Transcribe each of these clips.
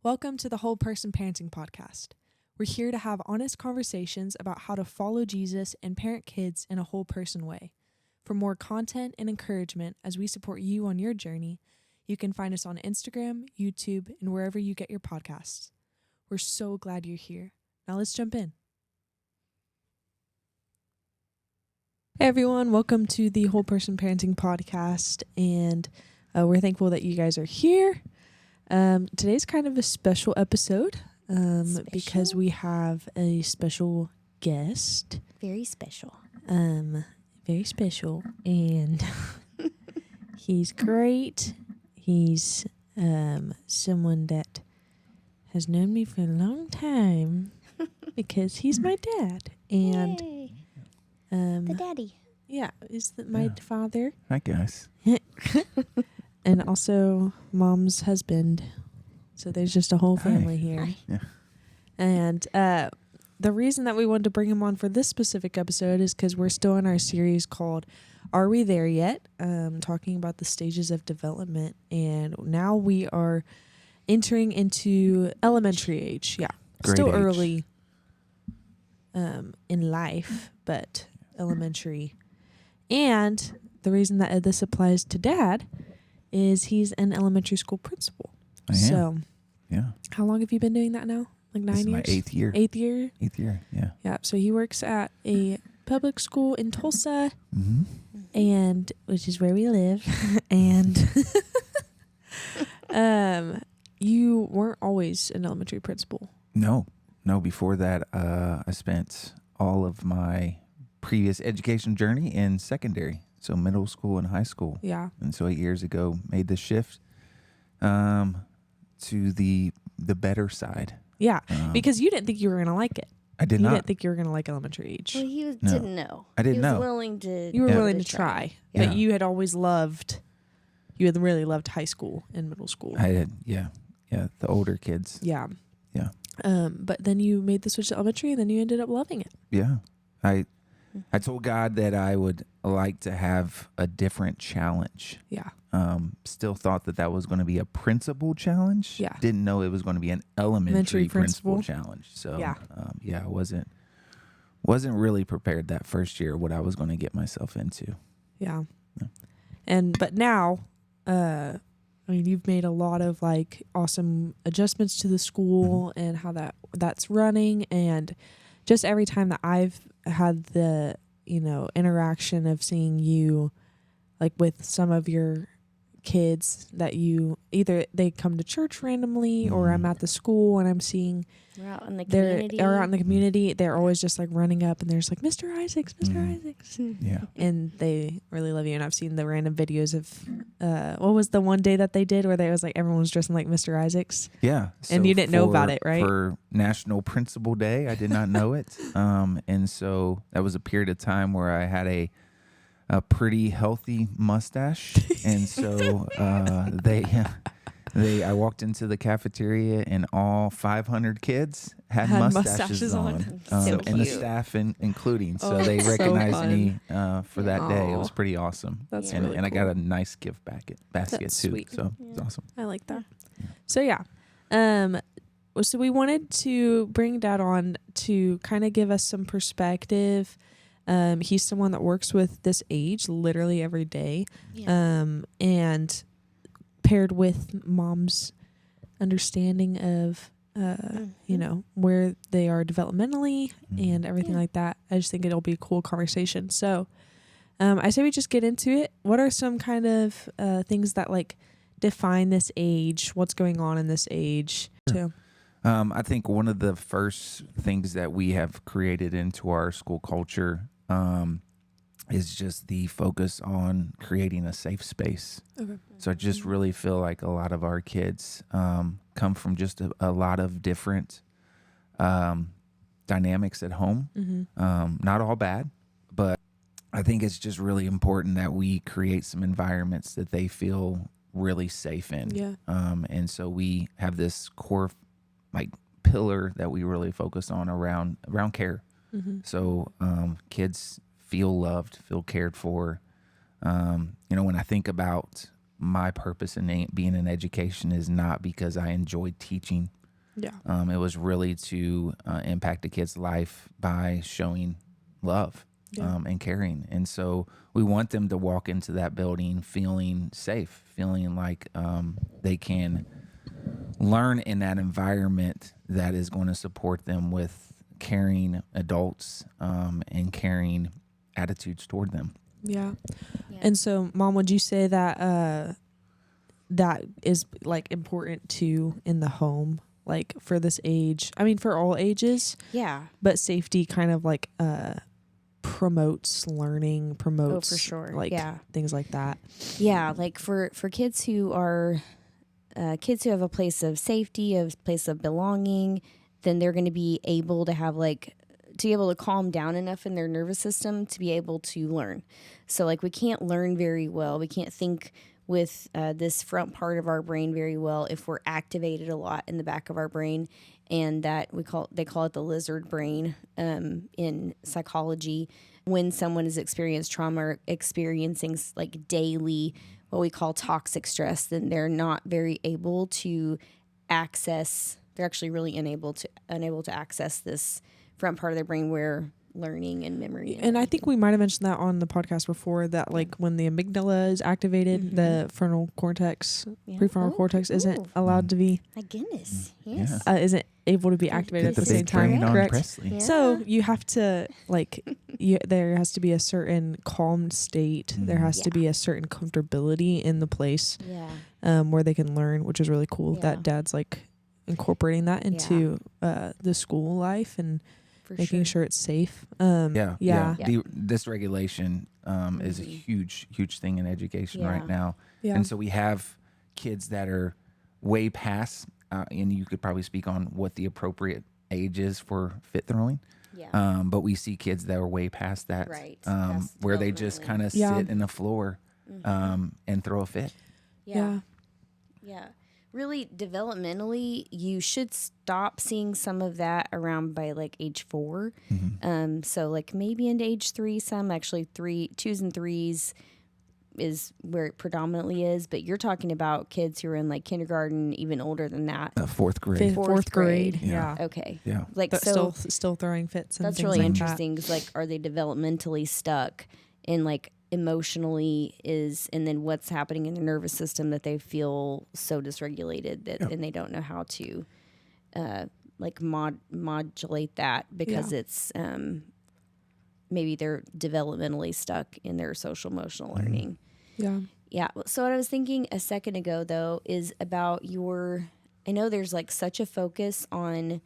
Welcome to the Whole Person Parenting Podcast. We're here to have honest conversations about how to follow Jesus and parent kids in a whole person way. For more content and encouragement as we support you on your journey, you can find us on Instagram, YouTube, and wherever you get your podcasts. We're so glad you're here. Now let's jump in. Hey everyone, welcome to the Whole Person Parenting Podcast, and we're thankful that you guys are here. Today's kind of a special episode because we have a special guest. Very special. Very special, and he's great. He's someone that has known me for a long time because he's my dad. And Yay. The daddy. Yeah, my father. Hi, guys. And also mom's husband. So there's just a whole family here. Hi. Yeah. And the reason that we wanted to bring him on for this specific episode is because we're still in our series called Are We There Yet? Talking about the stages of development. And now we are entering into elementary age. Yeah. Grade still age. early in life, but elementary. And the reason that this applies to Dad is he's an elementary school principal. I am. So, Yeah. how long have you been doing that now? Like 9 This is years? my 8th year. 8th year? 8th year, yeah. Yeah. So he works at a public school in Tulsa, Mm-hmm. and which is where we live. And you weren't always an elementary principal. No. Before that, I spent all of my previous education journey in secondary, so middle school and high school. Yeah. And so 8 years ago, made the shift to the better side. Yeah. Because you didn't think you were going to like it. I did You not. didn't think you were going to like elementary age. Well, you No. didn't know. I didn't he know. was willing to. You were Yeah. willing to try. Yeah. But you had always loved, you had really loved high school and middle school. I had, yeah, the older kids. Yeah. Yeah. But then you made the switch to elementary, and then you ended up loving it. Yeah. I told God that I would like to have a different challenge. Yeah. Still thought that was going to be a principal challenge. Yeah. Didn't know it was going to be an elementary principal. principal challenge. So Yeah. I wasn't really prepared that first year what I was going to get myself into. Yeah. Yeah. But now, I mean, you've made a lot of like awesome adjustments to the school and how that's running, and just every time that I've had the, interaction of seeing you like with some of your kids that you either they come to church randomly or I'm at the school and I'm seeing We're out in the they're community. out in the community. They're always just like running up and there's like, Mr. Isaacs, Mr. Isaacs. Yeah. And they really love you. And I've seen the random videos of, what was the one day that they did where they was like, everyone was dressing like Mr. Isaacs? Yeah. And you didn't know about it, right? For National Principal Day, I did not know it. And so that was a period of time where I had a pretty healthy mustache. And so I walked into the cafeteria and all 500 kids had mustaches on. So And the cute. staff including. So Oh, they so recognized fun. me for that day. It was Aw. pretty awesome. That's and, really and I got cool. a nice gift basket That's too. sweet. So it's awesome. I like that. Yeah. So yeah. So we wanted to bring Dad on to kind of give us some perspective. He's someone that works with this age literally every day. Yeah. And paired with Mom's understanding of where they are developmentally and everything like that. I just think it'll be a cool conversation. So I say we just get into it. What are some kind of things that like define this age? What's going on in this age too? I think one of the first things that we have created into our school culture is just the focus on creating a safe space. Okay. So I just really feel like a lot of our kids come from just a lot of different dynamics at home. Not all bad, but I think it's just really important that we create some environments that they feel really safe in. Yeah. And so we have this core pillar that we really focus on around care. So kids feel loved, feel cared for. When I think about my purpose in being in education is not because I enjoyed teaching. Yeah. It was really to impact a kid's life by showing love and caring. And so we want them to walk into that building feeling safe, feeling like they can learn in that environment that is going to support them with caring adults and caring attitudes toward them. Yeah. Yeah. And so, Mom, would you say that that is like important too in the home, like for this age? I mean, for all ages, Yeah. but safety kind of like promotes learning, promotes for sure. like Yeah. things like that. Yeah, like for kids who are kids who have a place of safety, a place of belonging, then they're going to be able to have to be able to calm down enough in their nervous system to be able to learn. So like we can't learn very well. We can't think with this front part of our brain very well if we're activated a lot in the back of our brain, and that they call it the lizard brain in psychology. When someone has experienced trauma or experiencing like daily what we call toxic stress, then they're not very able to access. They're actually really unable to access this front part of their brain where learning and memory. And I think we might have mentioned that on the podcast before, that like when the amygdala is activated, the frontal cortex, prefrontal cortex isn't allowed to be. My goodness, yes. Isn't able to be activated at the same time. Correct. Presley. Yeah. So you have to there has to be a certain calmed state. There has to be a certain comfortability in the place where they can learn, which is really cool. Yeah. That Dad's like incorporating that into the school life and making sure it's safe. Yeah. Yeah. Dysregulation is a huge thing in education right now. Yeah. And so we have kids that are way past, and you could probably speak on what the appropriate age is for fit throwing. Yeah. But we see kids that are way past that, Right. where they just kind of sit in the floor and throw a fit. Yeah. Really, developmentally, you should stop seeing some of that around by like age 4. So like maybe into age 3, some actually 2s and 3s is where it predominantly is. But you're talking about kids who are in like kindergarten, even older than that. Fourth grade. Fourth grade. Yeah. Okay. Yeah. Like But so, still throwing fits. And that's things really like interesting. Because like, are they developmentally stuck in like emotionally and then what's happening in their nervous system that they feel so dysregulated that and they don't know how to like modulate that because it's maybe they're developmentally stuck in their social emotional learning. Yeah. So what I was thinking a second ago though is about I know there's like such a focus on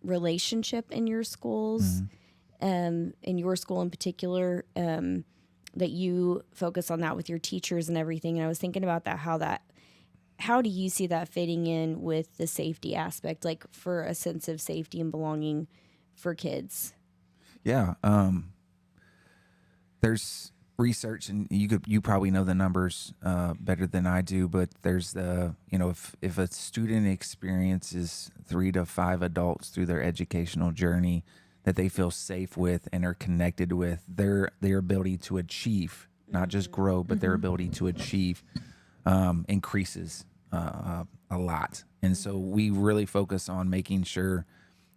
relationship in your schools. In your school in particular, that you focus on that with your teachers and everything. And I was thinking about that, how do you see that fitting in with the safety aspect, like for a sense of safety and belonging for kids? Yeah. There's research, and you probably know the numbers better than I do, but there's if a student experiences 3 to 5 adults through their educational journey that they feel safe with and are connected with, their ability to achieve, not just grow, but their ability to achieve increases a lot. And so we really focus on making sure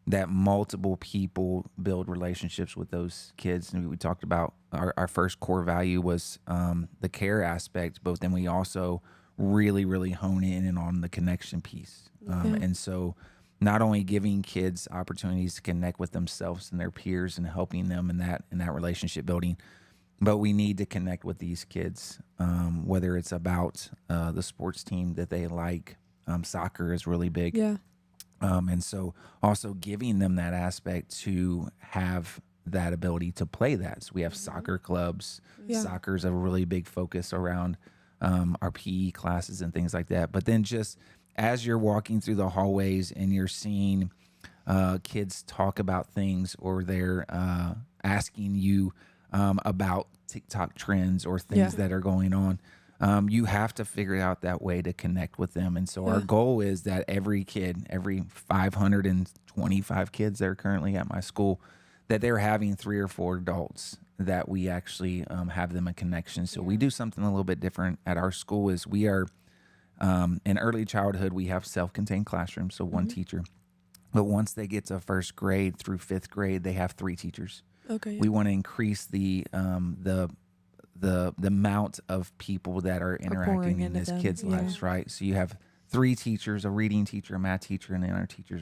that multiple people build relationships with those kids. And we talked about our first core value was the care aspect, but then we also really, really hone in on the connection piece. And so not only giving kids opportunities to connect with themselves and their peers and helping them in that relationship building, but we need to connect with these kids, whether it's about the sports team that they like. Soccer is really big. Yeah. And so also giving them that aspect to have that ability to play that. So we have soccer clubs. Soccer is a really big focus around our PE classes and things like that. But then just as you're walking through the hallways and you're seeing kids talk about things, or they're asking you about TikTok trends or things that are going on, you have to figure out that way to connect with them. And so our goal is that every 525 kids that are currently at my school, that they're having 3 or 4 adults that we actually have them a connection. So we do something a little bit different at our school. Is we are in early childhood, we have self-contained classrooms, so one teacher. But once they get to first grade through 5th grade, they have 3 teachers. Okay. We want to increase the amount of people that are interacting in this kids' lives, right? So you have 3 teachers, a reading teacher, a math teacher, and then our teacher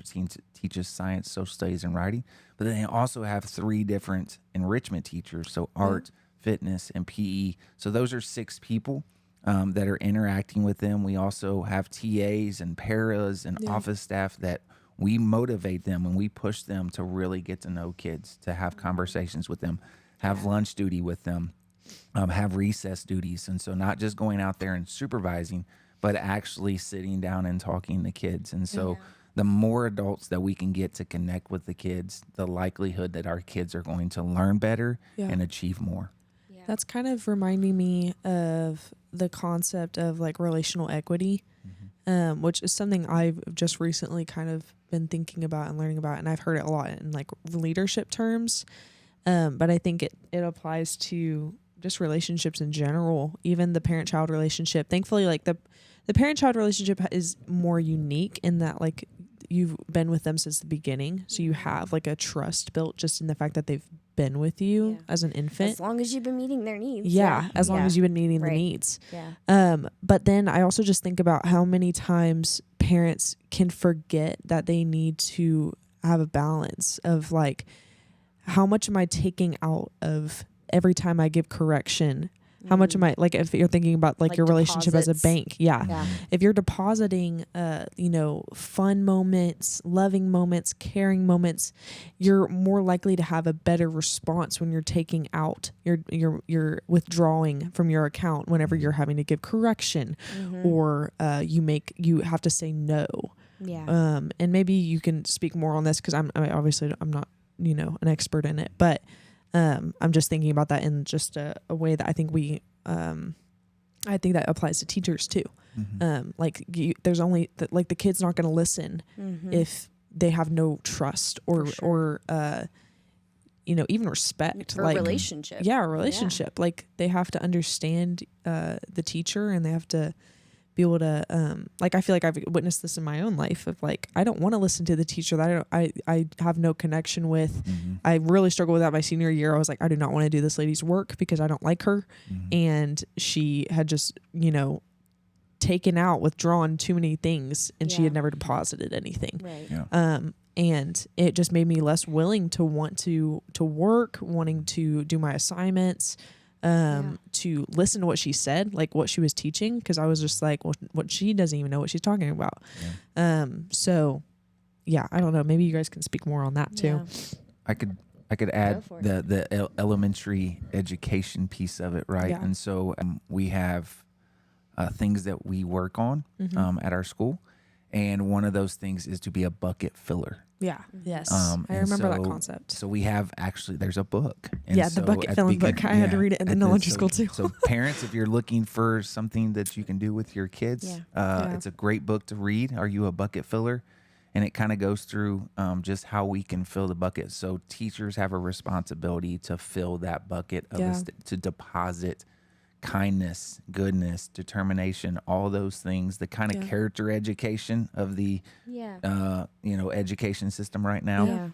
teaches science, social studies, and writing. But then they also have 3 different enrichment teachers, so art, fitness, and PE. So those are 6 people that are interacting with them. We also have TAs and paras and office staff that we motivate them and we push them to really get to know kids, to have conversations with them, have lunch duty with them, have recess duties. And so not just going out there and supervising, but actually sitting down and talking to kids. And so the more adults that we can get to connect with the kids, the likelihood that our kids are going to learn better and achieve more. Yeah. That's kind of reminding me of the concept of like relational equity, which is something I've just recently kind of been thinking about and learning about. And I've heard it a lot in like leadership terms. But I think it applies to just relationships in general, even the parent-child relationship. Thankfully, like the parent-child relationship is more unique in that like you've been with them since the beginning. So you have like a trust built just in the fact that they've been with you as an infant. As long as you've been meeting their needs. Yeah, as long as you've been meeting the needs. Yeah. But then I also just think about how many times parents can forget that they need to have a balance of like, how much am I taking out of every time I give correction? How much am I, like, if you're thinking about like your relationship as a bank, if you're depositing, fun moments, loving moments, caring moments, you're more likely to have a better response when you're taking out, you're withdrawing from your account whenever you're having to give correction, or you have to say no. Yeah. And maybe you can speak more on this because I'm not an expert in it, but I'm just thinking about that in just a way that I think I think that applies to teachers too. There's only the kid's not going to listen if they have no trust or even respect, or like relationship. Yeah, a relationship. Yeah. Like they have to understand the teacher, and they have to be able to I feel like I've witnessed this in my own life of like, I don't want to listen to the teacher that I have no connection with. I really struggled with that my senior year. I was like, I do not want to do this lady's work because I don't like her. And she had just, withdrawn too many things, and she had never deposited anything. Right. Yeah. And it just made me less willing to want to work, wanting to do my assignments, to listen to what she said, like what she was teaching, because I was just like, well, what, she doesn't even know what she's talking about. So I don't know, maybe you guys can speak more on that too. I could add the elementary education piece of it, right? And so we have things that we work on at our school, and one of those things is to be a bucket filler. Yeah. Yes. I remember that concept. So we have there's a book. And the bucket filling book. I had to read it in elementary school too. So parents, if you're looking for something that you can do with your kids, it's a great book to read. Are You a Bucket Filler? And it kind of goes through just how we can fill the bucket. So teachers have a responsibility to fill that bucket to deposit kindness, goodness, determination, all those things, the kind of character education of the education system right now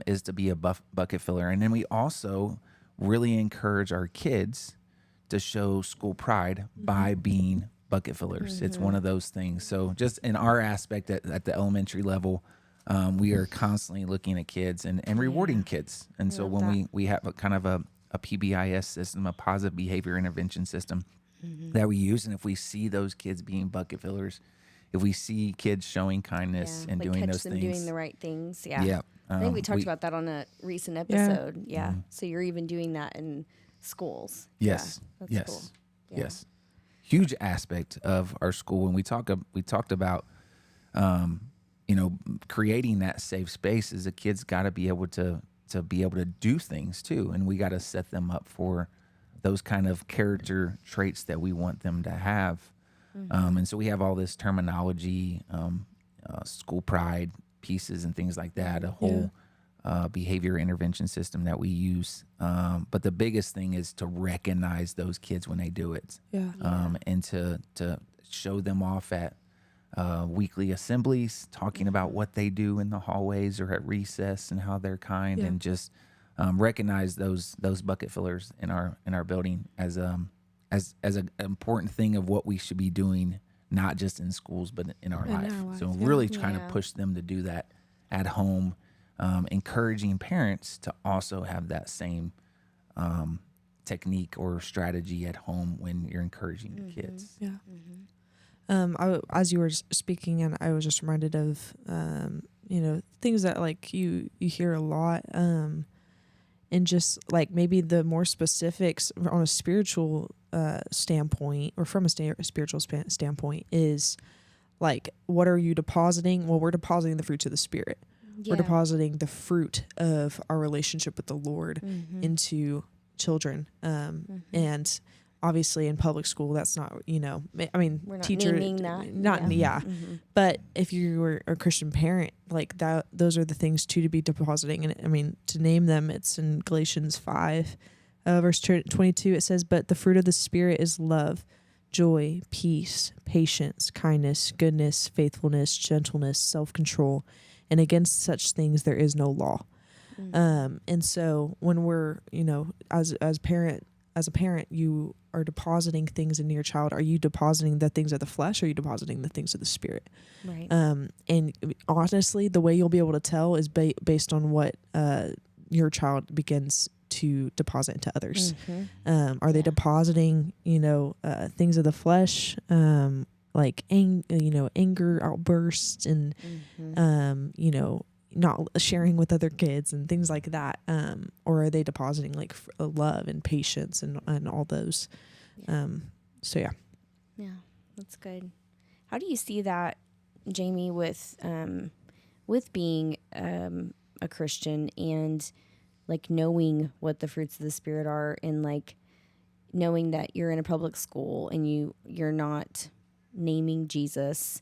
is to be a bucket filler. And then we also really encourage our kids to show school pride by being bucket fillers. It's one of those things. So just in our aspect at the elementary level, we are constantly looking at kids and rewarding kids. And so when we have a kind of a PBIS system, a positive behavior intervention system that we use. And if we see those kids being bucket fillers, if we see kids showing kindness and doing those things, doing the right things. Yeah. I think we talked about that on a recent episode. Yeah. So you're even doing that in schools. Yes. Yeah, that's cool. Yeah. Yes. Huge aspect of our school. And we talked about, creating that safe space is the kids got to be able to do things too. And we got to set them up for those kind of character traits that we want them to have. And so we have all this terminology, school pride pieces and things like that, a whole behavior intervention system that we use. But the biggest thing is to recognize those kids when they do it, and to show them off at weekly assemblies, talking about what they do in the hallways or at recess and how they're kind, and just recognize those bucket fillers in our building as an important thing of what we should be doing, not just in schools but in our life. So really trying to push them to do that at home, encouraging parents to also have that same technique or strategy at home when you're encouraging your kids. Yeah. As you were speaking, and I was just reminded of, things that like you hear a lot, and just like maybe the more specifics on a spiritual standpoint, or from a spiritual standpoint, is like, what are you depositing? Well, we're depositing the fruits of the Spirit. We're depositing the fruit of our relationship with the Lord into children. And obviously in public school, that's not, I mean, we're not teacher, naming that. But if you were a Christian parent, like that, those are the things too to be depositing. And I mean, to name them, it's in Galatians 5, verse 22. It says, "But the fruit of the Spirit is love, joy, peace, patience, kindness, goodness, faithfulness, gentleness, self-control. And against such things there is no law." And so when we're, as a parent, you are depositing things into your child. Are you depositing the things of the flesh, or are you depositing the things of the Spirit? Right. And honestly, the way you'll be able to tell is based on what your child begins to deposit into others. Are they depositing, things of the flesh, like anger outbursts, and not sharing with other kids and things like that, or are they depositing like love and patience and all those? So That's good. How do you see that, Jamie, with being a Christian, and like knowing what the fruits of the Spirit are, and like knowing that you're in a public school and you're not naming Jesus,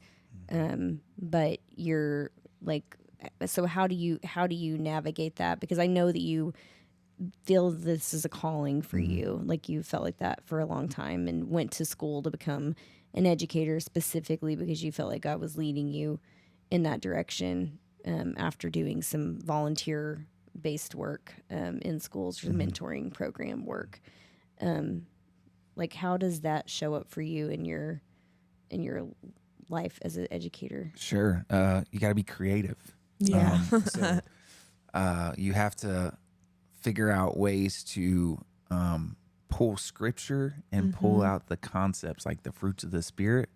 but you're like, so how do you navigate that? Because I know that you feel this is a calling for you. Like you felt like that for a long time and went to school to become an educator specifically because you felt like God was leading you in that direction, after doing some volunteer based work in schools, or mentoring program work. Like how does that show up for you in your life as an educator? Sure. You got to be creative. Yeah. So you have to figure out ways to pull scripture and pull out the concepts like the fruits of the Spirit,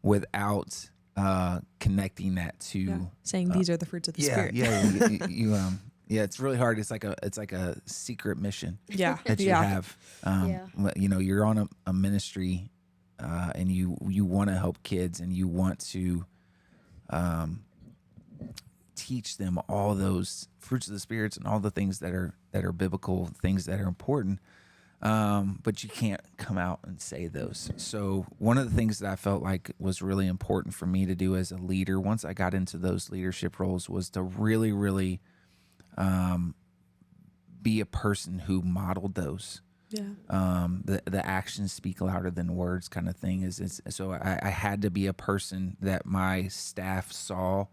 without connecting that to saying these are the fruits of the Spirit. It's really hard. It's like a secret mission that you have. You're on a ministry, and you want to help kids, and you want to teach them all those fruits of the Spirits and all the things that are biblical, things that are important. But you can't come out and say those. So one of the things that I felt like was really important for me to do as a leader, once I got into those leadership roles, was to really, really be a person who modeled those. The actions speak louder than words kind of thing. So I had to be a person that my staff saw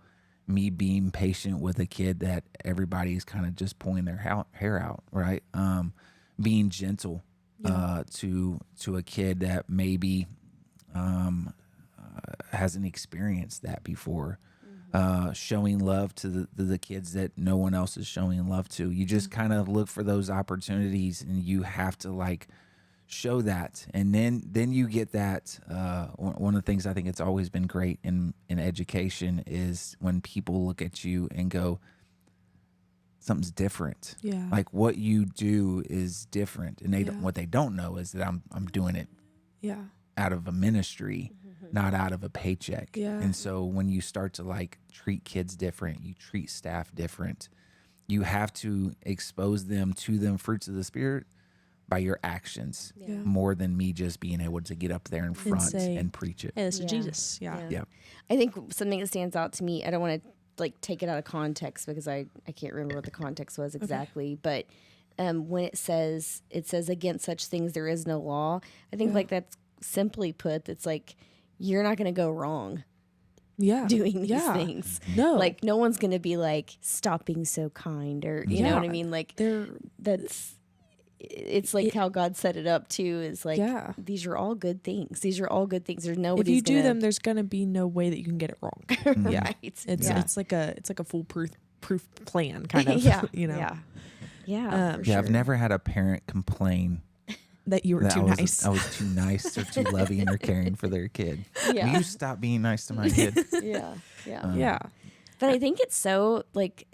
me being patient with a kid that everybody's kind of just pulling their hair out, right? Being gentle to a kid that maybe hasn't experienced that before. Showing love to the kids that no one else is showing love to. You just kind of look for those opportunities, and you have to like show that, and then you get that. One of the things I think it's always been great in education is when people look at you and go, something's different. Like what you do is different, and what they don't know is that I'm doing it out of a ministry, not out of a paycheck. And so when you start to like treat kids different, you treat staff different, you have to expose them to them fruits of the Spirit by your actions, more than me just being able to get up there in front and preach it. Hey, this is Jesus. I think something that stands out to me, I don't want to like take it out of context because I can't remember what the context was exactly, but when it says against such things there is no law, I think like that's simply put, it's like you're not going to go wrong doing these things. No, like no one's going to be like stop being so kind, or you know what I mean, like it's like how God set it up too, is like these are all good things. These are all good things. There's nobody. If you do them, there's gonna be no way that you can get it wrong. Right. It's like a foolproof plan kind of. You know. Yeah. Yeah. I've never had a parent complain that you were too nice. I was too nice or too loving or caring for their kid. Yeah. Will you stop being nice to my kid? Yeah. But I think it's so like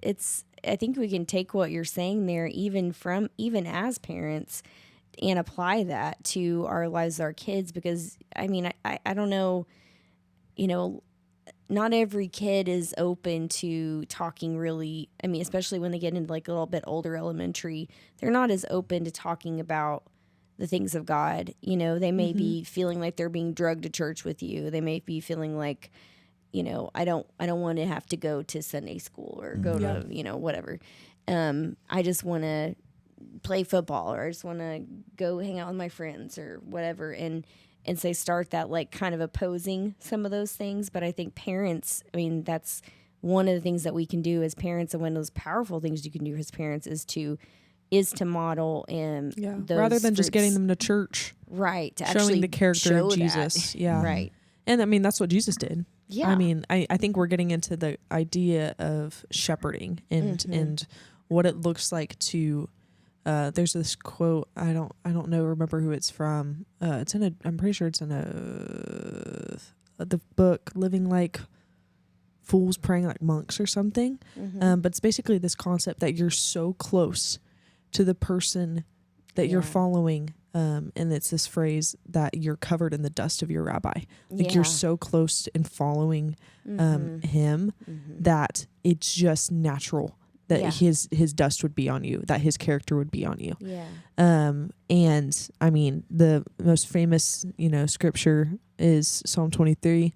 I think we can take what you're saying there, even as parents, and apply that to our lives, our kids, because I mean, I don't know, not every kid is open to talking really. I mean, especially when they get into like a little bit older elementary, they're not as open to talking about the things of God. They may be feeling like they're being drugged to church with you. They may be feeling like, I don't want to have to go to Sunday school or go to, whatever. I just want to play football, or I just want to go hang out with my friends or whatever. And say start that like kind of opposing some of those things. But I think parents, I mean, that's one of the things that we can do as parents. And one of those powerful things you can do as parents is to model those rather than just fruits. getting them to church. Right. To showing actually the character of show Jesus. that. Yeah. Right. And I mean, that's what Jesus did. Yeah. I mean, I think we're getting into the idea of shepherding and what it looks like to, there's this quote, I don't remember who it's from. I'm pretty sure it's in the book Living Like Fools Praying Like Monks or something. But it's basically this concept that you're so close to the person that you're following. And it's this phrase that you're covered in the dust of your rabbi. Like you're so close in following him that it's just natural that his dust would be on you, that his character would be on you. Yeah. And I mean, the most famous, scripture is Psalm 23,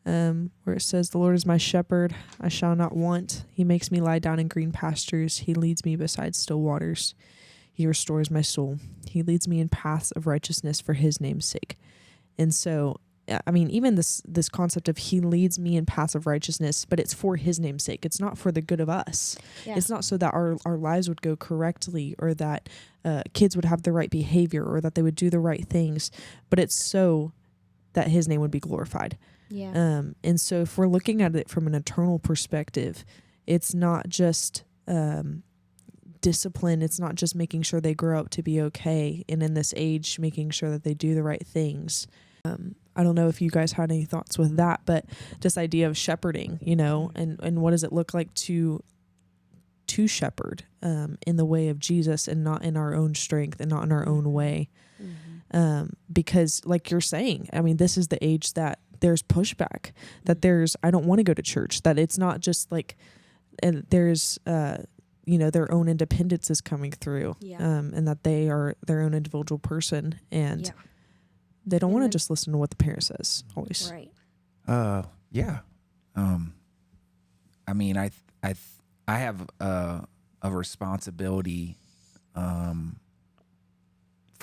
where it says, "The Lord is my shepherd, I shall not want. He makes me lie down in green pastures. He leads me beside still waters. He restores my soul. He leads me in paths of righteousness for his name's sake." And so, I mean, even this concept of he leads me in paths of righteousness, but it's for his name's sake. It's not for the good of us. Yeah. It's not so that our lives would go correctly, or that kids would have the right behavior, or that they would do the right things, but it's so that his name would be glorified. Yeah. And so if we're looking at it from an eternal perspective, it's not just discipline. It's not just making sure they grow up to be okay, and in this age making sure that they do the right things. I don't know if you guys had any thoughts with that, but this idea of shepherding, and what does it look like to shepherd in the way of Jesus, and not in our own strength and not in our own way. Because like you're saying, I mean, this is the age that there's pushback, that I don't want to go to church, that it's not just like, and there's their own independence is coming through, and that they are their own individual person, and they don't want to just listen to what the parent says always. Right. Yeah. I mean, I have a responsibility for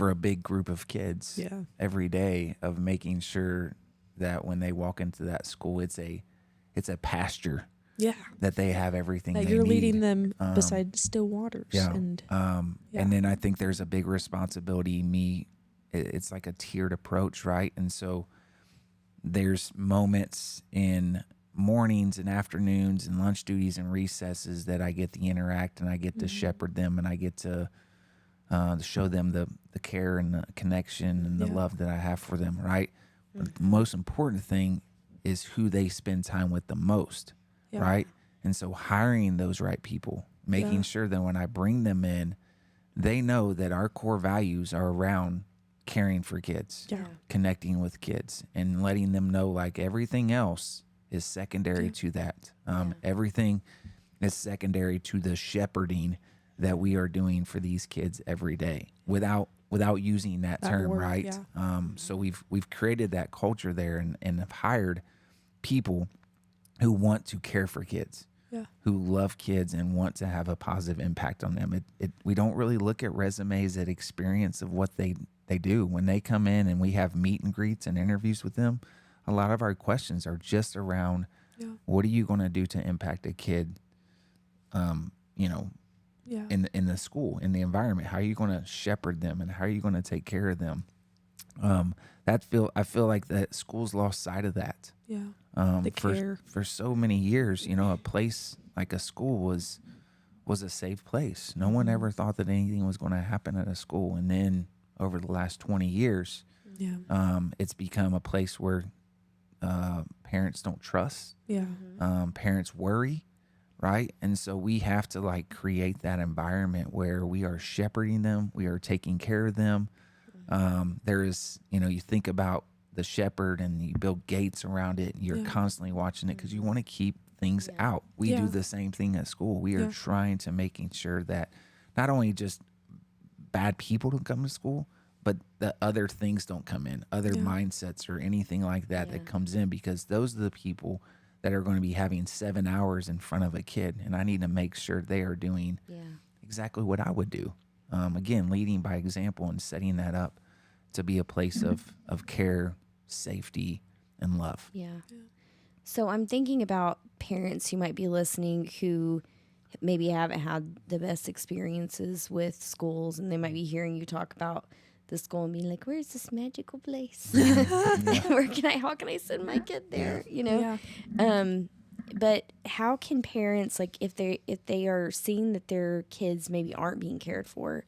a big group of kids every day, of making sure that when they walk into that school, it's a pasture. Yeah, that they have everything that you're need. Leading them beside still waters. Yeah. And then I think there's a big responsibility. It's like a tiered approach, right? And so there's moments in mornings and afternoons and lunch duties and recesses that I get to interact, and I get to shepherd them, and I get to show them the care and the connection and the love that I have for them, right? But the most important thing is who they spend time with the most. Yeah. Right. And so hiring those right people, making sure that when I bring them in, they know that our core values are around caring for kids, connecting with kids, and letting them know like everything else is secondary to that. Everything is secondary to the shepherding that we are doing for these kids every day without using that term, word, right? So we've created that culture there, and have hired people who want to care for kids, Yeah. who love kids and want to have a positive impact on them. We don't really look at resumes at experience of what they do. When they come in and we have meet and greets and interviews with them, a lot of our questions are just around, what are you going to do to impact a kid, you know, in the school, in the environment? How are you going to shepherd them, and how are you going to take care of them? I feel like that schools lost sight of that. Yeah. The care. For so many years, you know, a place like a school was a safe place. No one ever thought that anything was going to happen at a school. And then over the last 20 years, it's become a place where parents don't trust. Yeah. Parents worry, right? And so we have to like create that environment where we are shepherding them, we are taking care of them. There is, you know, you think about the shepherd and you build gates around it, and you're constantly watching it because you want to keep things out. We do the same thing at school. We are trying to making sure that not only just bad people don't come to school, but the other things don't come in, other mindsets or anything like that that comes in, because those are the people that are going to be having 7 hours in front of a kid. And I need to make sure they are doing exactly what I would do. Again, leading by example and setting that up to be a place of care, safety, and love. Yeah. So I'm thinking about parents who might be listening who maybe haven't had the best experiences with schools, and they might be hearing you talk about the school and being like, where's this magical place? How can I send my kid there? You know? But how can parents, like if they are seeing that their kids maybe aren't being cared for,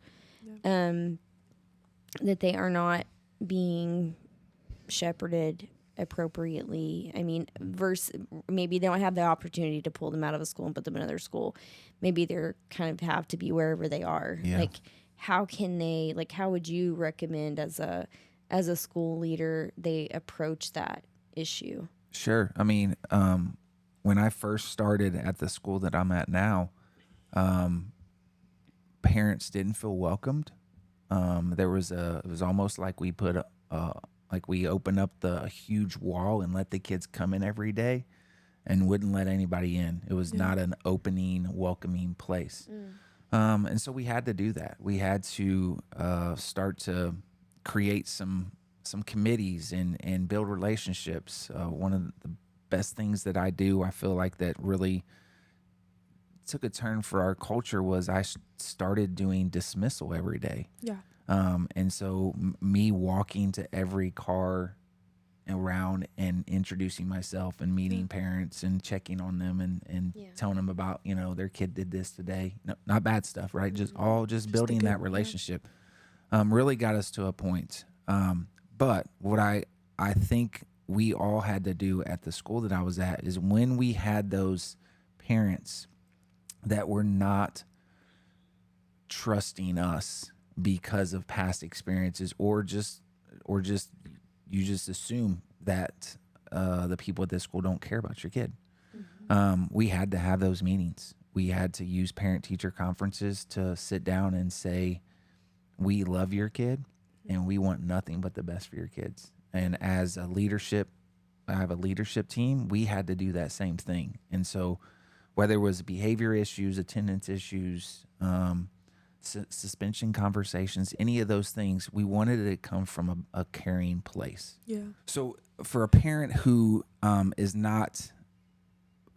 that they are not being shepherded appropriately. I mean, maybe they don't have the opportunity to pull them out of a school and put them in another school. Maybe they're kind of have to be wherever they are. Yeah. Like, how can they, like, how would you recommend as a school leader they approach that issue? Sure. I mean, when I first started at the school that I'm at now, parents didn't feel welcomed. It was almost like we we opened up the huge wall and let the kids come in every day and wouldn't let anybody in. It was not an opening, welcoming place. And so we had to do that. We had to start to create some committees and build relationships. One of the best things that I do, I feel like that really took a turn for our culture, was I started doing dismissal every day. Yeah. And so me walking to every car around and introducing myself and meeting parents and checking on them and telling them about, you know, their kid did this today. No, not bad stuff, right? Just building that relationship really got us to a point. But what I think we all had to do at the school that I was at is, when we had those parents that were not trusting us because of past experiences, or just you just assume that the people at this school don't care about your kid. We had to have those meetings. We had to use parent-teacher conferences to sit down and say, we love your kid and we want nothing but the best for your kids. And as a leadership, I have a leadership team, we had to do that same thing. And so whether it was behavior issues, attendance issues, suspension conversations, any of those things, we wanted it to come from a caring place. Yeah. So for a parent who is not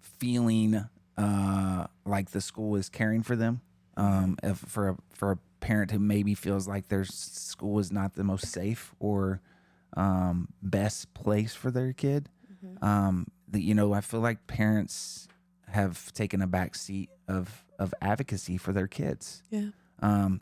feeling like the school is caring for them, for a parent who maybe feels like their school is not the most safe or best place for their kid, I feel like parents have taken a back seat of advocacy for their kids. Yeah.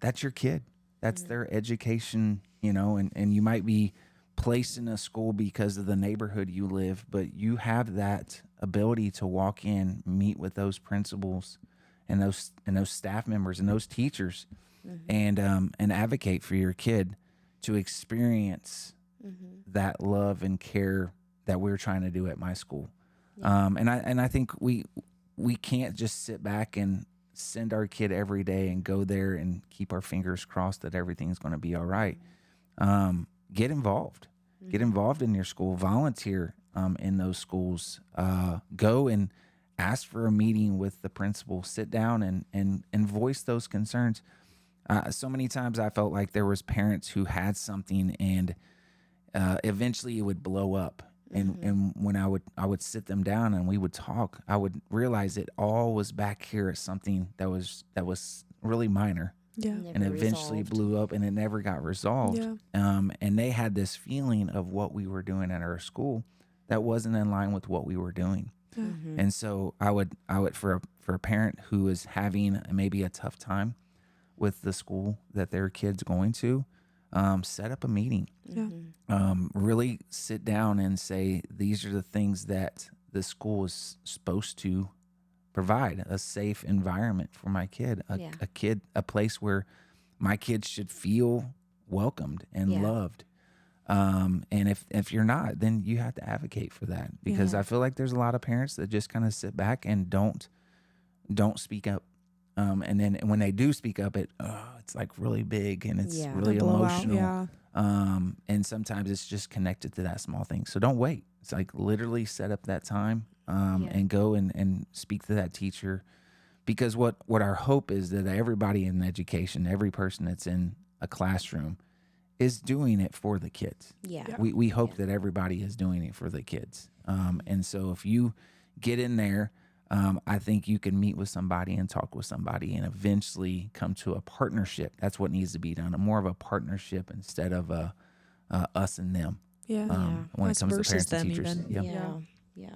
That's your kid. That's their education, and you might be placed in a school because of the neighborhood you live, but you have that ability to walk in, meet with those principals and those staff members and those teachers, and advocate for your kid to experience that love and care that we're trying to do at my school. And I think we can't just sit back and send our kid every day and go there and keep our fingers crossed that everything's going to be all right. Get involved. Get involved in your school. Volunteer in those schools. Go and ask for a meeting with the principal, sit down and voice those concerns. So many times I felt like there was parents who had something and eventually it would blow up. And when I would sit them down and we would talk, I would realize it all was back here at something that was really minor. Yeah. Never And eventually resolved. blew up and it never got resolved. Yeah. And they had this feeling of what we were doing at our school that wasn't in line with what we were doing. Yeah. And so I would for a parent who is having maybe a tough time with the school that their kid's going to, set up a meeting. Yeah. Really sit down and say, these are the things that the school is supposed to provide: a safe environment for my kid, a place where my kids should feel welcomed and loved. And if you're not, then you have to advocate for that, because I feel like there's a lot of parents that just kind of sit back and don't speak up. And then when they do speak up, it's like really big and it's really emotional. Yeah. And sometimes it's just connected to that small thing. So don't wait. It's like literally set up that time, and go and speak to that teacher, because what our hope is that everybody in education, every person that's in a classroom, is doing it for the kids. Yeah. We hope that everybody is doing it for the kids. And so if you get in there, I think you can meet with somebody and talk with somebody and eventually come to a partnership. That's what needs to be done. More of a partnership instead of us and them. Yeah. When Us it comes to versus parents and them teachers. even. Yep. Yeah.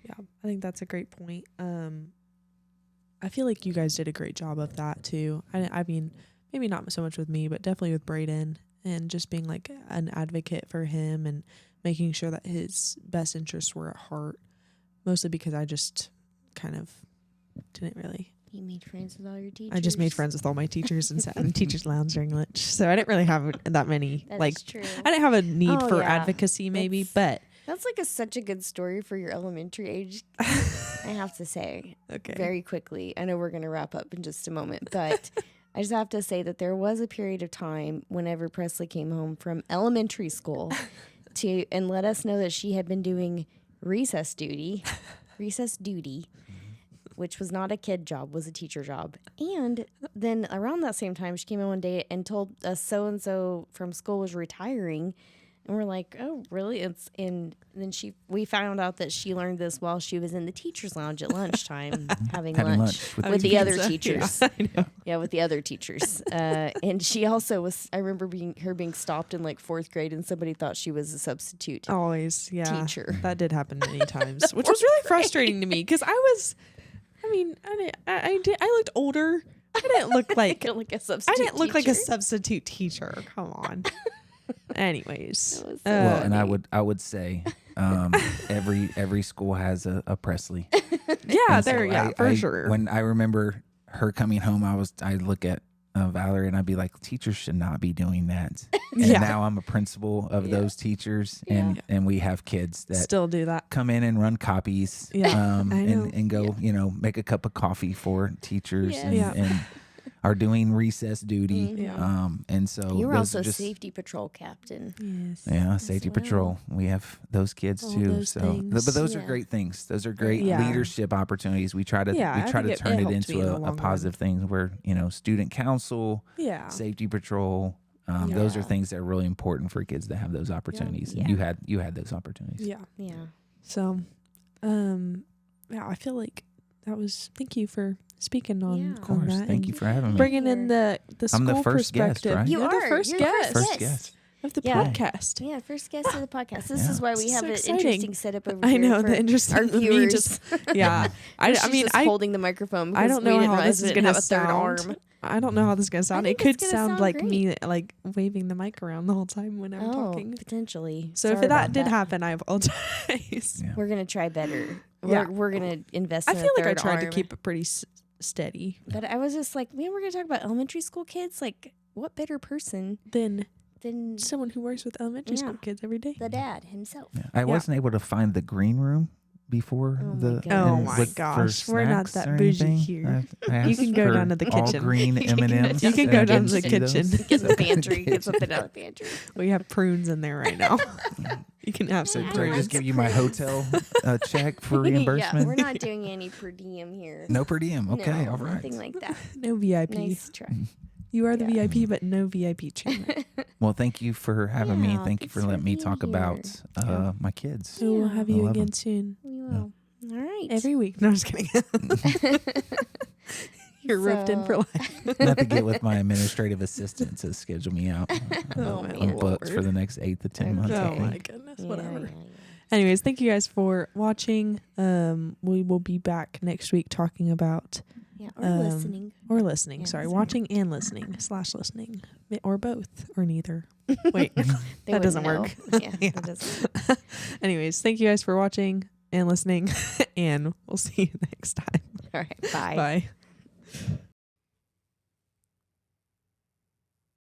Yeah, I think that's a great point. I feel like you guys did a great job of that too. I mean, maybe not so much with me, but definitely with Brayden, and just being like an advocate for him and making sure that his best interests were at heart. Mostly because I just kind of didn't really. You made friends with all your teachers. I just made friends with all my teachers and sat in the teachers' lounge during lunch. So I didn't really have that many. That's true. I didn't have a need for yeah. advocacy, maybe, but That's like such a good story for your elementary age. I have to say, okay. very quickly. I know we're going to wrap up in just a moment, but I just have to say that there was a period of time whenever Presley came home from elementary school and let us know that she had been doing recess duty, which was not a kid job, was a teacher job. And then around that same time, she came in one day and told us so-and-so from school was retiring. And we're like, oh, really? And then we found out that she learned this while she was in the teacher's lounge at lunchtime having lunch with the other teachers. Yeah, I know. Yeah, with the other teachers. And she also was, I remember being stopped in like 4th grade and somebody thought she was a substitute Always, yeah. teacher. That did happen many times, which was really frustrating to me because I looked older. I didn't look like like a substitute I didn't look like a teacher. substitute teacher. Come on. Anyways, That was so Well, and funny. I would say, every school has a Presley. yeah, And so there, for sure. When I remember her coming home, I'd look at Valerie and I'd be like, teachers should not be doing that. And Yeah. now I'm a principal of those teachers, and we have kids that Still do that. come in and run copies, Yeah, I know. and go, make a cup of coffee for teachers, Yes. Yeah. and are doing recess duty. Yeah. And so You were those also are just, safety patrol captain. Yes. yeah, safety well. patrol. We have those kids All too. those So, things. but those are Yeah. great things. Those are great Yeah. leadership opportunities. We try to Yeah, I to think it turn it helped me into in the a long positive thing where student council, Yeah. safety patrol. Those are Yeah. things that are really important for kids to have those opportunities. And Yeah. you had those opportunities. Yeah. Yeah. So, yeah, I feel like that was. Thank you for speaking on, Yeah. Of Of course. on that. Thank and you for having me. bringing in the I'm school the first guest, perspective. right? You You're are. the first You're the guest First guest. of the Yeah. podcast. Yeah, first guest of the podcast. This Yeah. is why we This have is an exciting. interesting setup over I here. know for the interesting our me viewers. just yeah. She's I mean just I holding the microphone. I because don't we know didn't how realize this we is didn't gonna have a third sound. arm. I don't know how this is gonna sound. It think could it's gonna sound sound like great. me like waving the mic around the whole time when I'm talking. Potentially. So Sorry if that about did happen, I apologize. Yeah. we're gonna try better. Yeah. We're gonna invest. I in feel a like I third tried to arm. keep it pretty steady. But I was just like, man, we're gonna talk about elementary school kids. Like, what better person Than than someone who works with elementary Yeah. school kids every day. the dad himself? Yeah. I wasn't able to find the green room before Oh my the? goodness. Oh and my with- for gosh, we're not snacks that or bougie anything? here. I You asked can go for down to the all kitchen. green You can go M&Ms. You can and go I down didn't to the see those. kitchen. Get the pantry. Get something out of the pantry. We have prunes in there right now. You can have So some do I just prunes. give you my hotel check for Yeah, reimbursement? we're not doing any per diem here. No per diem. Okay, No, all right. nothing like that. No VIP. Nice try. You are the Yeah. VIP, but no VIP treatment. Well, thank you for having me. Yeah, Thank you thanks for for letting me being talk here. about Yeah. my kids. So we'll have I you love again 'em. soon. We will. All right. Every week. No, I'm just kidding. You're roped in for So- life. I have to get with my administrative assistant to schedule me out. Oh, man. I'm booked Lord. for the next 8 to 10 months. I Oh my think. goodness. Yeah, Whatever. yeah. Anyways, thank you guys for watching. We will be back next week talking about Yeah, or listening. or listening. Yeah, sorry, sorry. watching and listening / listening, or both or neither. Wait, They that doesn't wouldn't work. know. Yeah, Yeah. that doesn't. Anyways, thank you guys for watching and listening, and we'll see you next time. All right. Bye. Bye.